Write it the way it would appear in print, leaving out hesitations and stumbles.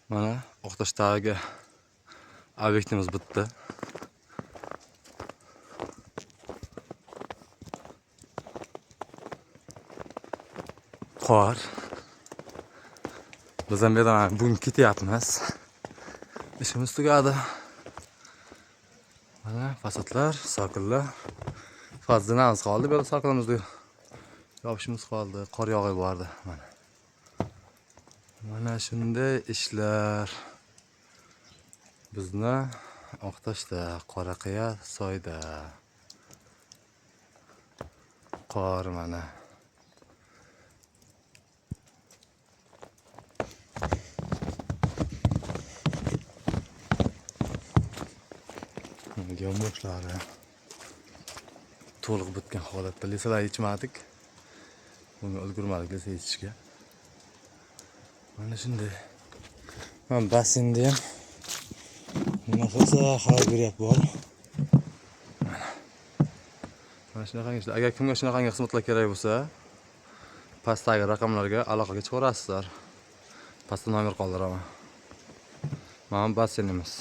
Mana Oqtashdagi obyektimiz bitdi. Qor. Biz ham bu yerdan bugun ketyapmiz. İşimiz tugadi. Mana fasadlar, sokinlar. Fazladan az qoldi, bu yerda sokinimizda. Yopishimiz qoldi, qor yog'ib bordi. Mana shunday ishlar. Bizni Oqtashda, Qoraqiya soyda. Qor mana. Yomg'irlari to'liq bitgan holatda. Lisalar yechmadik. Bunga ulgurmadik lisa yechishga. Mana shunday. Men basseynda ham nima qilsa xabar beryapti bor. Mana shunaqa ishlar. Agar kimga shunaqa xizmatlar kerak bo'lsa, pastdagi raqamlarga aloqaga chiqarasizlar. Pastda nomer qoldiraman. Mana basseynimiz.